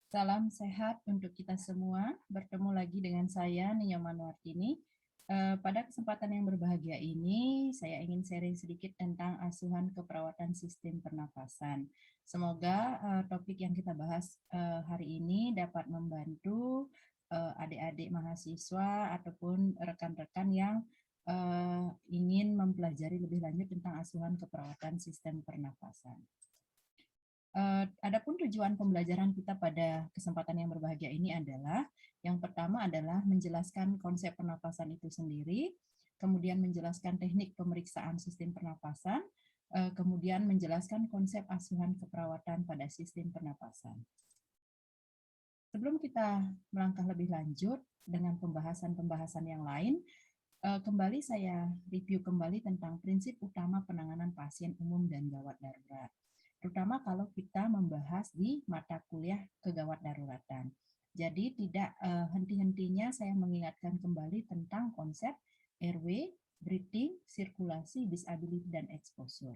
Salam sehat untuk kita semua. Bertemu lagi dengan saya, Nia Manwartini. Pada kesempatan yang berbahagia ini, saya ingin sharing sedikit tentang asuhan keperawatan sistem pernafasan. Semoga topik yang kita bahas hari ini dapat membantu adik-adik mahasiswa ataupun rekan-rekan yang ingin mempelajari lebih lanjut tentang asuhan keperawatan sistem pernafasan. Adapun tujuan pembelajaran kita pada kesempatan yang berbahagia ini adalah yang pertama adalah menjelaskan konsep pernapasan itu sendiri, kemudian menjelaskan teknik pemeriksaan sistem pernapasan, kemudian menjelaskan konsep asuhan keperawatan pada sistem pernapasan. Sebelum kita melangkah lebih lanjut dengan pembahasan-pembahasan yang lain, kembali saya review kembali tentang prinsip utama penanganan pasien umum dan gawat darurat. Terutama kalau kita membahas di mata kuliah kegawat daruratan. Jadi tidak henti-hentinya saya mengingatkan kembali tentang konsep airway, breathing, sirkulasi, disability, dan exposure.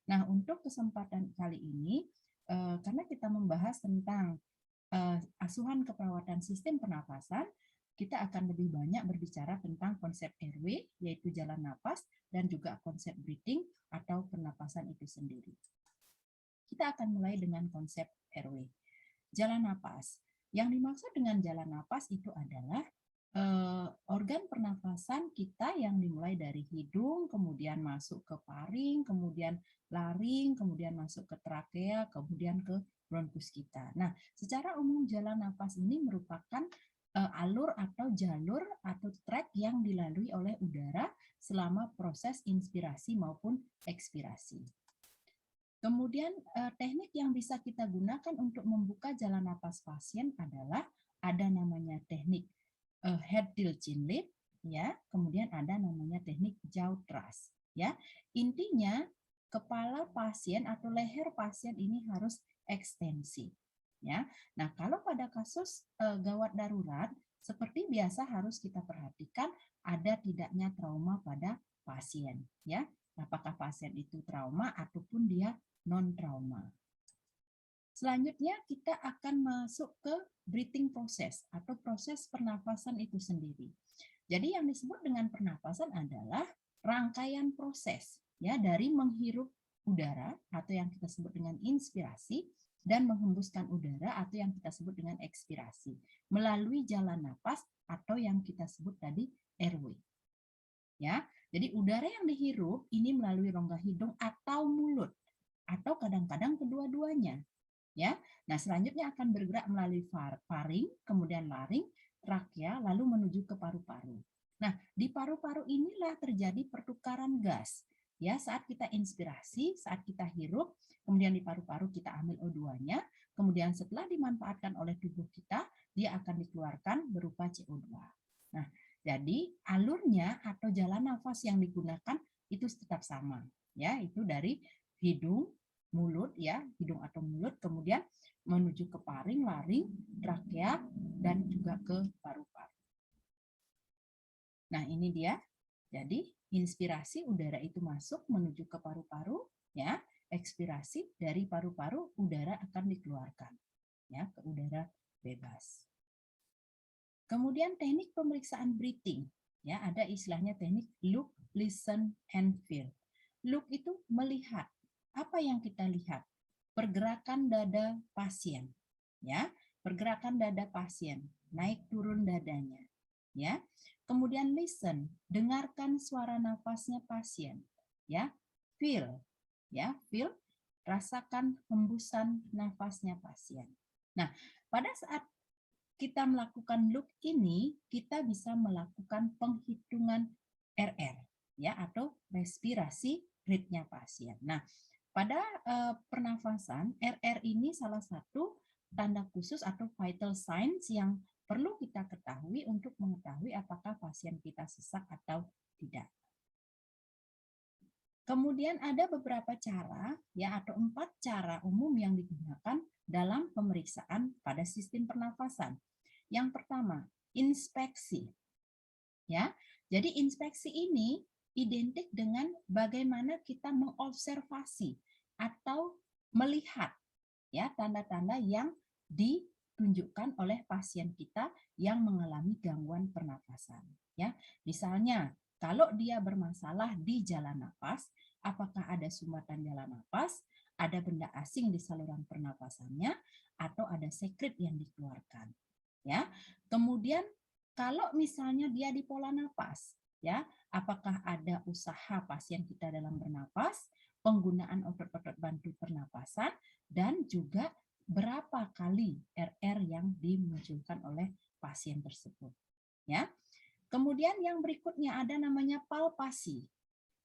Nah, untuk kesempatan kali ini, karena kita membahas tentang asuhan keperawatan sistem pernafasan, kita akan lebih banyak berbicara tentang konsep airway, yaitu jalan napas, dan juga konsep breathing atau pernapasan itu sendiri. Kita akan mulai dengan konsep airway. Jalan napas. Yang dimaksud dengan jalan napas itu adalah organ pernafasan kita yang dimulai dari hidung, kemudian masuk ke paring, kemudian laring, kemudian masuk ke trakea, kemudian ke bronkus kita. Nah, secara umum jalan napas ini merupakan alur atau jalur atau trek yang dilalui oleh udara selama proses inspirasi maupun ekspirasi. Kemudian teknik yang bisa kita gunakan untuk membuka jalan napas pasien adalah ada namanya teknik head tilt chin lip, ya. Kemudian ada namanya teknik jaw thrust, ya. Intinya kepala pasien atau leher pasien ini harus ekstensi, ya. Nah, kalau pada kasus gawat darurat seperti biasa harus kita perhatikan ada tidaknya trauma pada pasien, ya. Apakah pasien itu trauma ataupun dia non-trauma. Selanjutnya kita akan masuk ke breathing process atau proses pernafasan itu sendiri. Jadi yang disebut dengan pernapasan adalah rangkaian proses ya dari menghirup udara atau yang kita sebut dengan inspirasi dan menghembuskan udara atau yang kita sebut dengan ekspirasi melalui jalan napas atau yang kita sebut tadi airway. Ya, jadi udara yang dihirup ini melalui rongga hidung atau mulut atau kadang-kadang kedua-duanya. Ya, nah selanjutnya akan bergerak melalui faring, kemudian laring, trakea, lalu menuju ke paru-paru. Nah, di paru-paru inilah terjadi pertukaran gas. Ya, saat kita inspirasi, saat kita hirup, kemudian di paru-paru kita ambil O2-nya, kemudian setelah dimanfaatkan oleh tubuh kita, dia akan dikeluarkan berupa CO2. Nah, jadi alurnya atau jalan nafas yang digunakan itu tetap sama, ya, itu dari hidung, mulut ya, hidung atau mulut, kemudian menuju ke paring, laring, trakea, dan juga ke paru-paru. Nah, ini dia. Jadi, inspirasi udara itu masuk menuju ke paru-paru, ya. Ekspirasi dari paru-paru udara akan dikeluarkan, ya, ke udara bebas. Kemudian teknik pemeriksaan breathing, ya, ada istilahnya teknik look, listen, and feel. Look itu melihat. Apa yang kita lihat? Pergerakan dada pasien, ya, pergerakan dada pasien, naik turun dadanya, ya. Kemudian listen, dengarkan suara nafasnya pasien, ya. Feel, ya, feel, rasakan hembusan nafasnya pasien. Nah, pada saat kita melakukan look ini, kita bisa melakukan penghitungan RR, ya, atau respirasi rate-nya pasien. Nah, pada pernafasan, RR ini salah satu tanda khusus atau vital signs yang perlu kita ketahui untuk mengetahui apakah pasien kita sesak atau tidak. Kemudian ada beberapa cara ya atau 4 cara umum yang digunakan dalam pemeriksaan pada sistem pernafasan. Yang pertama, inspeksi. Ya. Jadi inspeksi ini identik dengan bagaimana kita mengobservasi atau melihat ya tanda-tanda yang ditunjukkan oleh pasien kita yang mengalami gangguan pernafasan. Ya, misalnya kalau dia bermasalah di jalan nafas, apakah ada sumbatan jalan nafas, ada benda asing di saluran pernapasannya, atau ada sekret yang dikeluarkan. Ya, kemudian kalau misalnya dia di pola nafas, ya, apakah ada usaha pasien kita dalam bernapas, penggunaan otot-otot bantu pernapasan, dan juga berapa kali RR yang dimunculkan oleh pasien tersebut. Ya. Kemudian yang berikutnya ada namanya palpasi.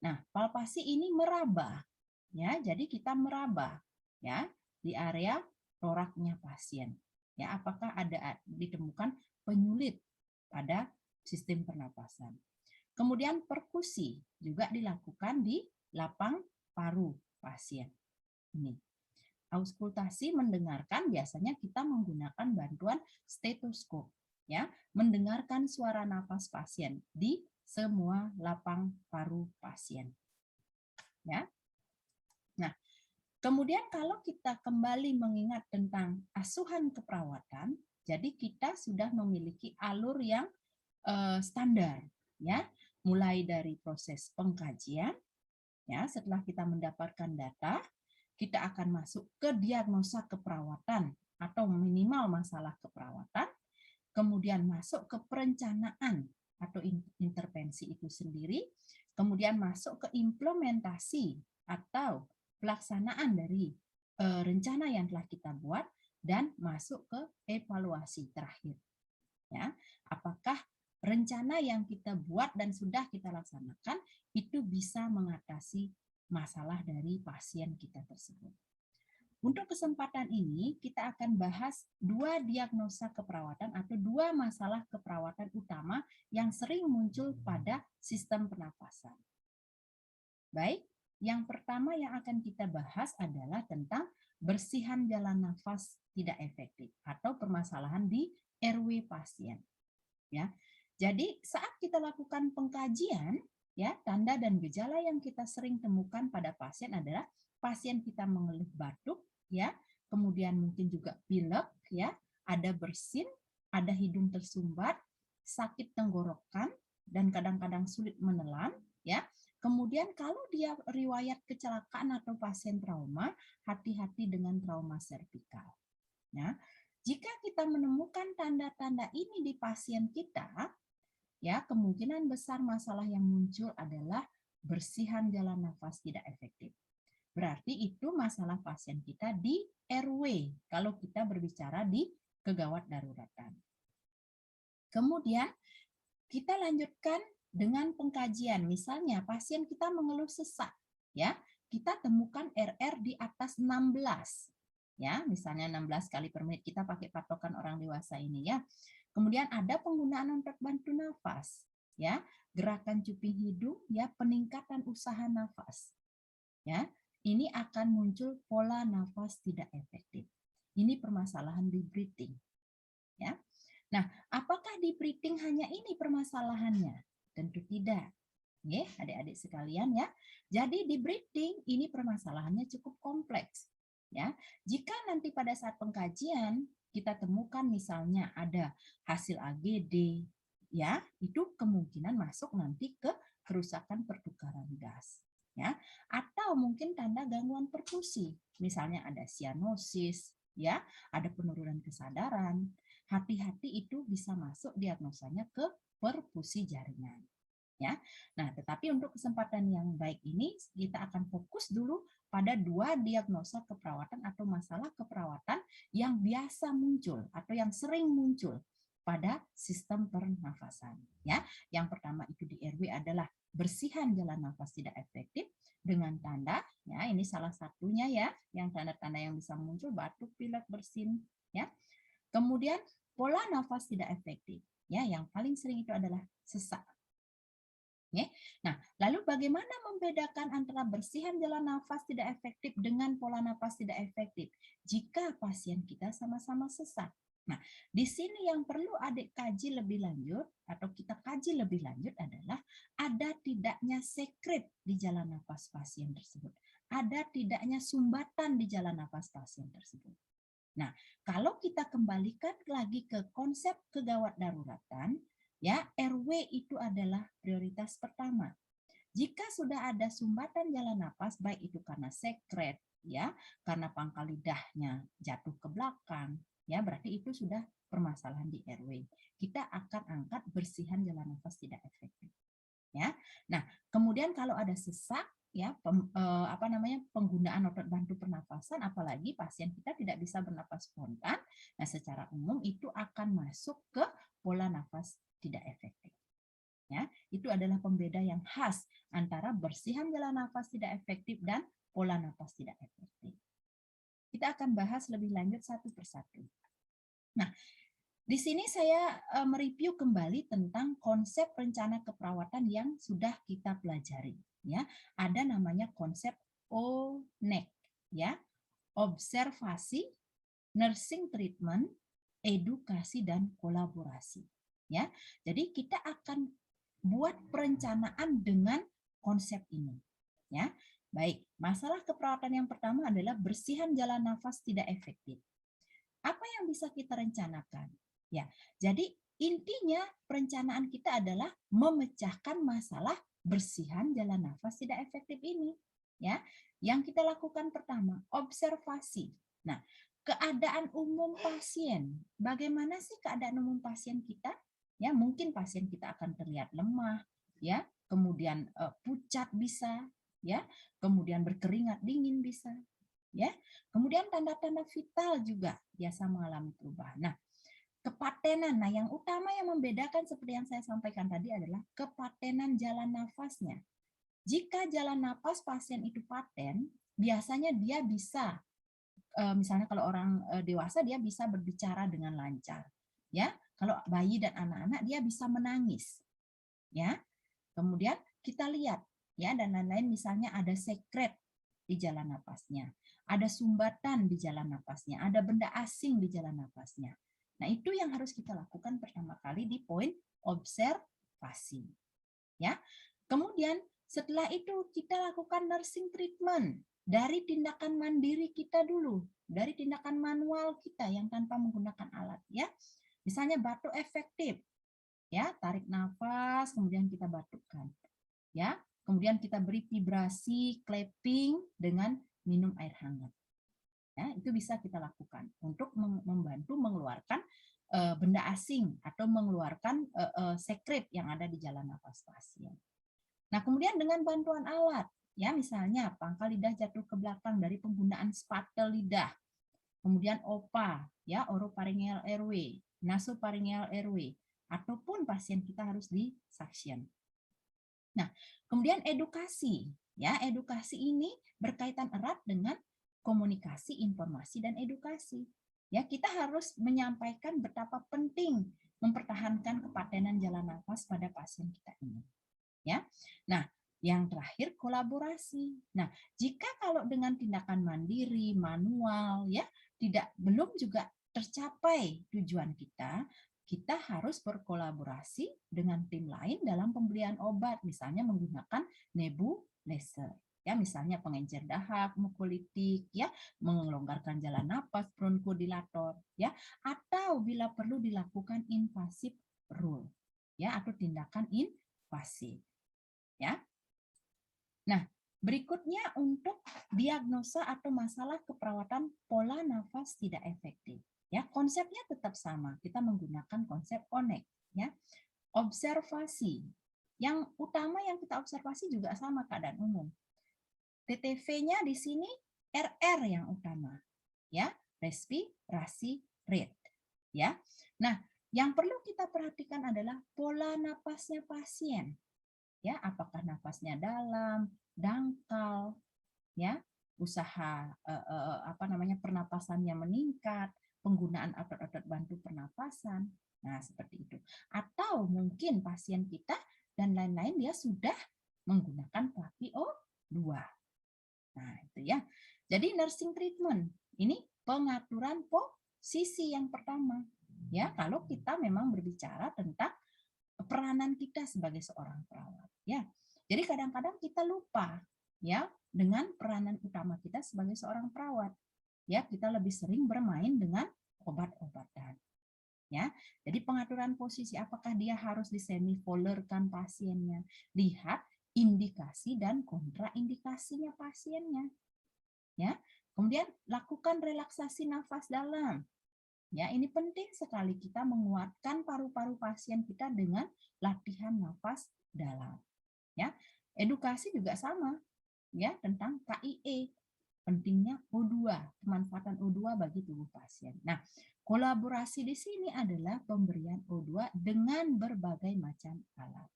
Nah, palpasi ini meraba, ya. Jadi kita meraba, ya, di area toraknya pasien. Ya, apakah ada ditemukan penyulit pada sistem pernapasan. Kemudian perkusi juga dilakukan di lapang paru pasien. Ini. Auskultasi mendengarkan biasanya kita menggunakan bantuan stetoskop, ya, mendengarkan suara nafas pasien di semua lapang paru pasien. Ya. Nah, kemudian kalau kita kembali mengingat tentang asuhan keperawatan, jadi kita sudah memiliki alur yang standar, ya, mulai dari proses pengkajian, ya, setelah kita mendapatkan data, kita akan masuk ke diagnosa keperawatan atau minimal masalah keperawatan, kemudian masuk ke perencanaan atau intervensi itu sendiri, kemudian masuk ke implementasi atau pelaksanaan dari rencana yang telah kita buat, dan masuk ke evaluasi terakhir. Ya, apakah rencana yang kita buat dan sudah kita laksanakan itu bisa mengatasi masalah dari pasien kita tersebut. Untuk kesempatan ini, kita akan bahas dua diagnosa keperawatan atau dua masalah keperawatan utama yang sering muncul pada sistem pernapasan. Baik, yang pertama yang akan kita bahas adalah tentang bersihan jalan nafas tidak efektif atau permasalahan di RW pasien. Ya, jadi saat kita lakukan pengkajian, ya, tanda dan gejala yang kita sering temukan pada pasien adalah pasien kita mengeluh batuk, ya, kemudian mungkin juga pilek, ya, ada bersin, ada hidung tersumbat, sakit tenggorokan, dan kadang-kadang sulit menelan, ya. Kemudian kalau dia riwayat kecelakaan atau pasien trauma, hati-hati dengan trauma servikal. Ya, jika kita menemukan tanda-tanda ini di pasien kita, ya, kemungkinan besar masalah yang muncul adalah bersihan jalan nafas tidak efektif. Berarti itu masalah pasien kita di RW kalau kita berbicara di kegawat daruratan. Kemudian kita lanjutkan dengan pengkajian. Misalnya pasien kita mengeluh sesak, ya. Kita temukan RR di atas 16. Ya, misalnya 16 kali per menit, kita pakai patokan orang dewasa ini, ya. Kemudian ada penggunaan otot bantu nafas, ya. Gerakan cuping hidung, ya, peningkatan usaha nafas. Ya, ini akan muncul pola nafas tidak efektif. Ini permasalahan di breathing. Ya. Nah, apakah di breathing hanya ini permasalahannya? Tentu tidak. Ya, adik-adik sekalian, ya. Jadi di breathing ini permasalahannya cukup kompleks. Ya, jika nanti pada saat pengkajian kita temukan misalnya ada hasil AGD, ya, itu kemungkinan masuk nanti ke kerusakan pertukaran gas. Ya, atau mungkin tanda gangguan perfusi, misalnya ada sianosis, ya, ada penurunan kesadaran. Hati-hati itu bisa masuk diagnosanya ke perfusi jaringan. Ya. Nah, tetapi untuk kesempatan yang baik ini kita akan fokus dulu pada dua diagnosa keperawatan atau masalah keperawatan yang biasa muncul atau yang sering muncul pada sistem pernafasan. Ya, yang pertama itu di RW adalah bersihan jalan nafas tidak efektif dengan tanda, ya, ini salah satunya, ya, yang tanda-tanda yang bisa muncul batuk, pilek, bersin, ya. Kemudian pola nafas tidak efektif, ya, yang paling sering itu adalah sesak. Nah, lalu bagaimana membedakan antara bersihan jalan nafas tidak efektif dengan pola nafas tidak efektif jika pasien kita sama-sama sesak? Nah, di sini yang perlu adik kaji lebih lanjut atau kita kaji lebih lanjut adalah ada tidaknya sekret di jalan nafas pasien tersebut. Ada tidaknya sumbatan di jalan nafas pasien tersebut. Nah, kalau kita kembalikan lagi ke konsep kegawat daruratan, ya RW itu adalah prioritas pertama. Jika sudah ada sumbatan jalan napas, baik itu karena sekret, ya, karena pangkal lidahnya jatuh ke belakang, ya, berarti itu sudah permasalahan di RW. Kita akan angkat bersihan jalan nafas tidak efektif, ya. Nah, kemudian kalau ada sesak, ya, penggunaan otot bantu pernapasan, apalagi pasien kita tidak bisa bernapas spontan, nah secara umum itu akan masuk ke pola nafas tidak efektif. Ya, itu adalah pembeda yang khas antara bersihan jalan nafas tidak efektif dan pola nafas tidak efektif. Kita akan bahas lebih lanjut satu persatu. Nah, di sini saya mereview kembali tentang konsep rencana keperawatan yang sudah kita pelajari. Ya, ada namanya konsep ONEC, ya, observasi, nursing treatment, edukasi dan kolaborasi. Ya, jadi kita akan buat perencanaan dengan konsep ini. Ya, baik. Masalah keperawatan yang pertama adalah bersihan jalan nafas tidak efektif. Apa yang bisa kita rencanakan? Ya, jadi intinya perencanaan kita adalah memecahkan masalah bersihan jalan nafas tidak efektif ini. Ya, yang kita lakukan pertama observasi. Nah, keadaan umum pasien. Bagaimana sih keadaan umum pasien kita? Ya, mungkin pasien kita akan terlihat lemah, ya, kemudian pucat bisa, ya, kemudian berkeringat dingin bisa, ya. Kemudian tanda-tanda vital juga biasa mengalami perubahan. Nah, kepatenan. Nah, yang utama yang membedakan seperti yang saya sampaikan tadi adalah kepatenan jalan nafasnya. Jika jalan nafas pasien itu paten, biasanya dia bisa, misalnya kalau orang dewasa dia bisa berbicara dengan lancar, ya. Kalau bayi dan anak-anak dia bisa menangis, ya. Kemudian kita lihat, ya, dan lain-lain, misalnya ada sekret di jalan napasnya, ada sumbatan di jalan napasnya, ada benda asing di jalan napasnya. Nah, itu yang harus kita lakukan pertama kali di poin observasi, ya. Kemudian setelah itu kita lakukan nursing treatment dari tindakan mandiri kita dulu, dari tindakan manual kita yang tanpa menggunakan alat, ya. Misalnya batuk efektif, ya, tarik nafas kemudian kita batukkan, ya. Kemudian kita beri vibrasi clapping dengan minum air hangat. Ya, itu bisa kita lakukan untuk membantu mengeluarkan benda asing atau mengeluarkan sekret yang ada di jalan nafas pasien. Nah, kemudian dengan bantuan alat, ya, misalnya pangkal lidah jatuh ke belakang dari penggunaan spatel lidah, kemudian OPA, ya, oropharyngeal airway, nasopharyngeal airway, ataupun pasien kita harus di suction. Nah, kemudian edukasi, ya, edukasi ini berkaitan erat dengan komunikasi, informasi, dan edukasi. Ya, kita harus menyampaikan betapa penting mempertahankan kepatenan jalan nafas pada pasien kita ini. Ya, nah, yang terakhir kolaborasi. Nah, jika kalau dengan tindakan mandiri, manual, ya, belum juga tercapai tujuan kita, kita harus berkolaborasi dengan tim lain dalam pembelian obat, misalnya menggunakan nebulizer, ya, misalnya pengencer dahak, mukolytik, ya, melonggarkan jalan napas, bronkodilator, ya, atau bila perlu dilakukan invasif rule, ya, atau tindakan invasif, ya. Nah, berikutnya untuk diagnosa atau masalah keperawatan pola nafas tidak efektif. Ya, konsepnya tetap sama. Kita menggunakan konsep ONEC, ya. Observasi. Yang utama yang kita observasi juga sama keadaan umum. TTV-nya di sini RR yang utama, ya, respirasi rate, ya. Nah, yang perlu kita perhatikan adalah pola napasnya pasien. Ya, apakah nafasnya dalam, dangkal, ya, usaha pernapasannya meningkat, penggunaan otot-otot bantu pernapasan. Nah, seperti itu. Atau mungkin pasien kita dan lain-lain dia sudah menggunakan PaPiO2. Nah, itu ya. Jadi nursing treatment ini pengaturan posisi yang pertama. Ya, kalau kita memang berbicara tentang peranan kita sebagai seorang perawat, ya. Jadi kadang-kadang kita lupa, ya, dengan peranan utama kita sebagai seorang perawat, ya kita lebih sering bermain dengan obat-obatan. Ya, jadi pengaturan posisi, apakah dia harus disemipolerkan pasiennya? Lihat indikasi dan kontraindikasinya pasiennya. Ya, kemudian lakukan relaksasi nafas dalam. Ya, ini penting sekali kita menguatkan paru-paru pasien kita dengan latihan nafas dalam. Ya, edukasi juga sama, ya, tentang KIE, pentingnya O2, pemanfaatan O2 bagi tubuh pasien. Nah, kolaborasi di sini adalah pemberian O2 dengan berbagai macam alat.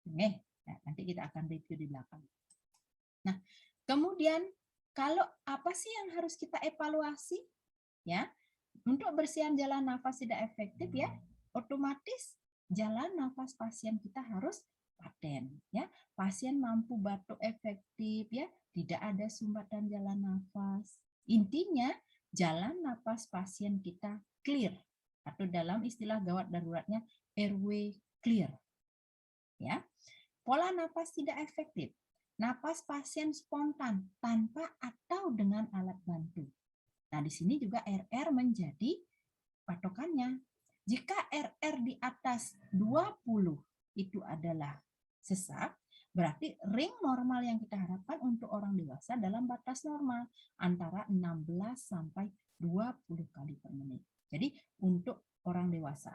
Oke, nah, nanti kita akan review di belakang. Nah, kemudian kalau apa sih yang harus kita evaluasi? Ya, untuk bersihan jalan nafas tidak efektif, ya, otomatis jalan nafas pasien kita harus paten, ya. Pasien mampu batuk efektif, ya, tidak ada sumbatan jalan nafas. Intinya jalan nafas pasien kita clear, atau dalam istilah gawat daruratnya airway clear, ya. Pola nafas tidak efektif, napas pasien spontan tanpa atau dengan alat bantu. Nah, di sini juga RR menjadi patokannya. Jika RR di atas 20 itu adalah sesak, berarti ring normal yang kita harapkan untuk orang dewasa dalam batas normal antara 16 sampai 20 kali per menit. Jadi untuk orang dewasa.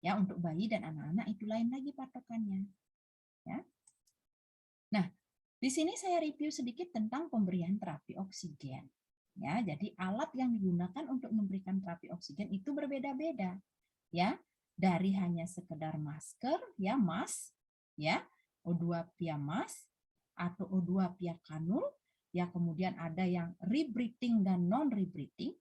Ya, untuk bayi dan anak-anak itu lain lagi patokannya. Ya. Nah, di sini saya review sedikit tentang pemberian terapi oksigen. Ya, jadi alat yang digunakan untuk memberikan terapi oksigen itu berbeda-beda. Ya, dari hanya sekedar masker, ya, mask, ya, O2 via mask atau O2 via kanul, ya, kemudian ada yang rebreathing dan non rebreathing.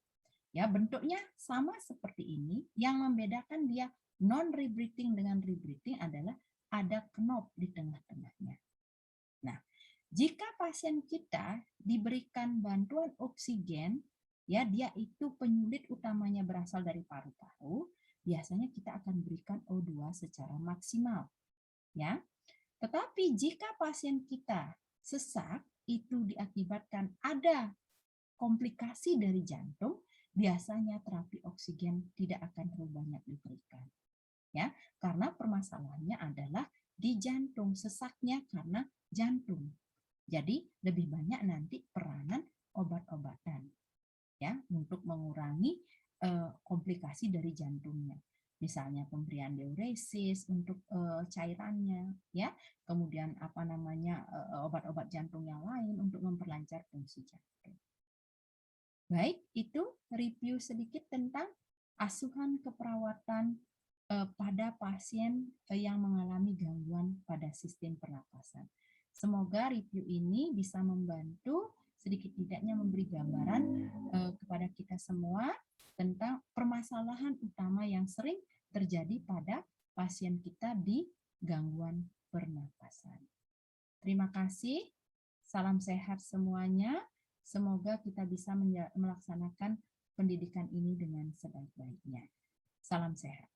Ya, bentuknya sama seperti ini. Yang membedakan dia non rebreathing dengan rebreathing adalah ada knop di tengah-tengahnya. Nah, jika pasien kita diberikan bantuan oksigen, ya, dia itu penyulit utamanya berasal dari paru-paru, biasanya kita akan berikan O2 secara maksimal, ya. Tetapi jika pasien kita sesak itu diakibatkan ada komplikasi dari jantung, biasanya terapi oksigen tidak akan terlalu banyak diberikan, ya, karena permasalahannya adalah di jantung, sesaknya karena jantung. Jadi lebih banyak nanti peranan obat-obatan, ya, untuk mengurangi komplikasi dari jantungnya. Misalnya pemberian diuresis untuk cairannya, ya, kemudian apa namanya obat-obat jantung yang lain untuk memperlancar fungsi jantung. Baik, itu review sedikit tentang asuhan keperawatan pada pasien yang mengalami gangguan pada sistem pernapasan. Semoga review ini bisa membantu sedikit tidaknya memberi gambaran kepada kita semua tentang permasalahan utama yang sering terjadi pada pasien kita di gangguan pernapasan. Terima kasih, salam sehat semuanya. Semoga kita bisa melaksanakan pendidikan ini dengan sebaik-baiknya. Salam sehat.